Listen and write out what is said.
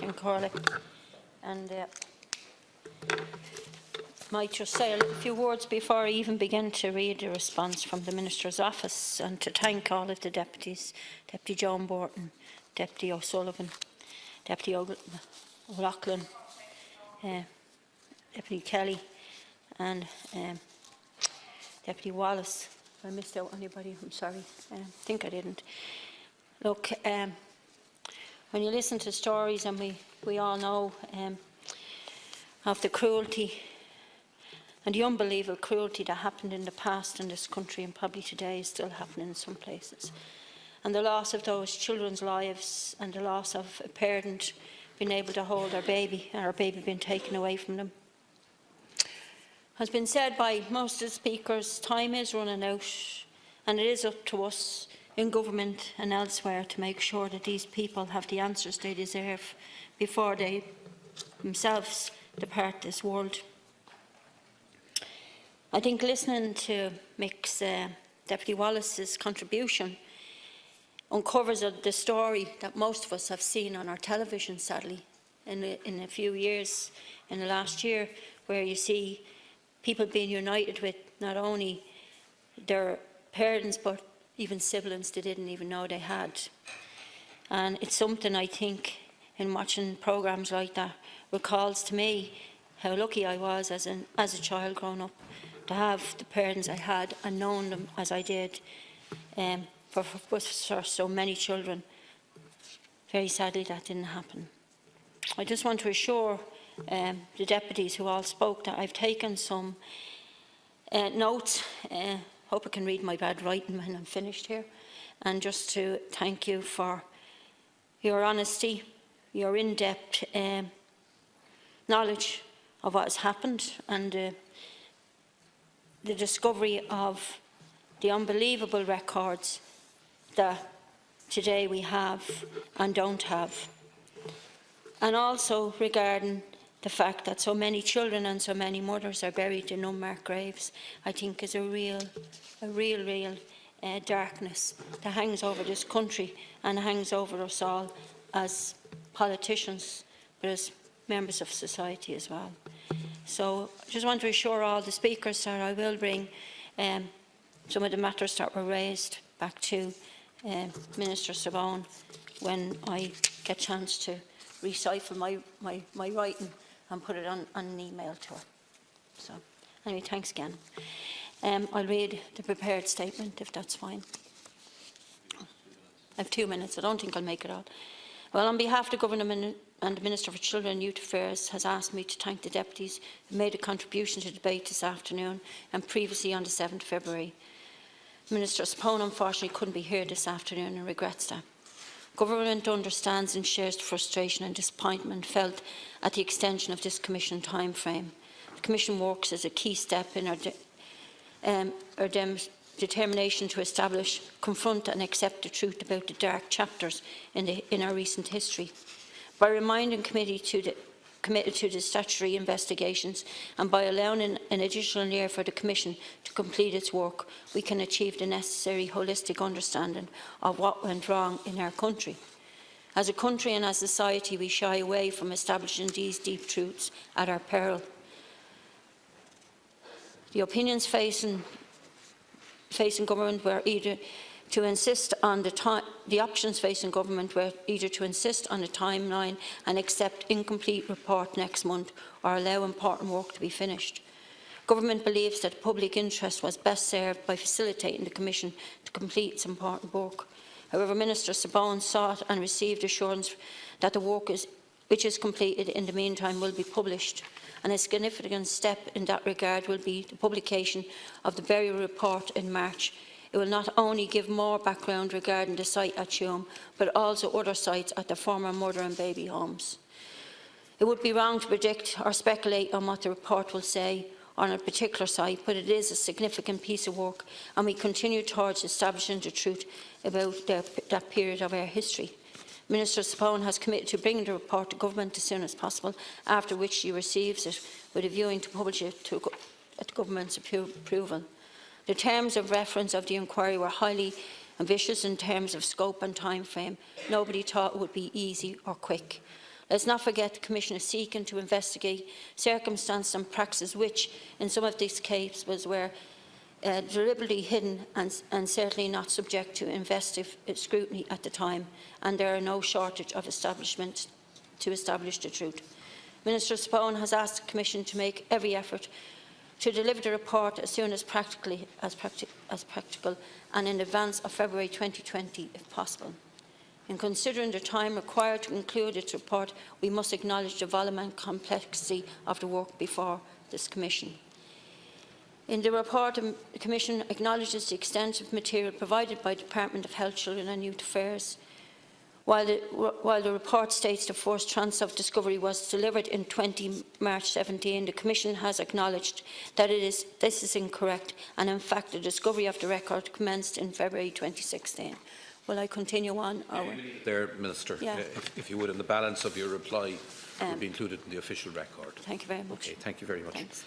Martin Corley, and might just say a few words before I even begin to read the response from the Minister's office, and to thank all of the deputies, Deputy John Borton, Deputy O'Sullivan, Deputy O'Loughlin, Deputy Kelly and Deputy Wallace. If I missed out anybody, I'm sorry. I think I didn't. Look, when you listen to stories, and we all know of the cruelty and the unbelievable cruelty that happened in the past in this country, and probably today is still happening in some places, and the loss of those children's lives, and the loss of a parent being able to hold their baby, and our baby being taken away from them. Has been said by most of the speakers, time is running out, and it is up to us in government and elsewhere to make sure that these people have the answers they deserve before they themselves depart this world. I think listening to Mick's Deputy Wallace's contribution uncovers the story that most of us have seen on our television, sadly, in a few years, in the last year, where you see people being united with not only their parents but even siblings they didn't even know they had. And it's something, I think, in watching programmes like that recalls to me how lucky I was as a child growing up to have the parents I had and known them as I did for so many children. Very sadly, that didn't happen. I just want to assure the deputies who all spoke that I've taken some notes. Hope I can read my bad writing when I'm finished here. And just to thank you for your honesty, your in-depth knowledge of what has happened, and the discovery of the unbelievable records that today we have and don't have. And also regarding the fact that so many children and so many mothers are buried in unmarked graves, I think is a real darkness that hangs over this country and hangs over us all as politicians, but as members of society as well. So I just want to assure all the speakers that I will bring some of the matters that were raised back to Minister Savone when I get a chance to recycle my writing and put it on an email to her. So anyway, thanks again. I'll read the prepared statement, if that's fine. I have 2 minutes. I don't think I'll make it all. Well, on behalf of the Government and the Minister for Children and Youth Affairs has asked me to thank the deputies who made a contribution to the debate this afternoon and previously on the 7th of February. Minister Savone unfortunately couldn't be here this afternoon and regrets that. Government understands and shares the frustration and disappointment felt at the extension of this Commission timeframe. The Commission works as a key step in our determination to establish, confront and accept the truth about the dark chapters in our recent history. By reminding committed to the statutory investigations and by allowing an additional year for the Commission to complete its work, we can achieve the necessary holistic understanding of what went wrong in our country. As a country and as a society, we shy away from establishing these deep truths at our peril. The opinions facing government were either to insist on the options facing government were either to insist on a timeline and accept incomplete report next month, or allow important work to be finished. Government believes that the public interest was best served by facilitating the Commission to complete its important work. However, Minister Savone sought and received assurance that the work which is completed in the meantime will be published, and a significant step in that regard will be the publication of the Byrne report in March. It will not only give more background regarding the site at Tuam, but also other sites at the former mother and baby homes. It would be wrong to predict or speculate on what the report will say on a particular site, but it is a significant piece of work, and we continue towards establishing the truth about that period of our history. Minister Savone has committed to bringing the report to government as soon as possible, after which she receives it with a view to publish it at government's approval. The terms of reference of the inquiry were highly ambitious in terms of scope and time frame. Nobody thought it would be easy or quick. Let's not forget the Commission is seeking to investigate circumstances and practices which, in some of these cases, were deliberately hidden and certainly not subject to investigative scrutiny at the time, and there are no shortage of establishments to establish the truth. Minister Spone has asked the Commission to make every effort to deliver the report as soon as practical and in advance of February 2020 if possible. In considering the time required to conclude its report, we must acknowledge the volume and complexity of the work before this Commission. In the report, the Commission acknowledges the extensive material provided by the Department of Health, Children and Youth Affairs. While the report states the first tranche of discovery was delivered in 20 March 17, the Commission has acknowledged that this is incorrect, and in fact the discovery of the record commenced in February 2016. Will I continue on? There, Minister, yeah. if you would, in the balance of your reply will be included in the official record. Thank you very much. Okay, thank you very much. Thanks.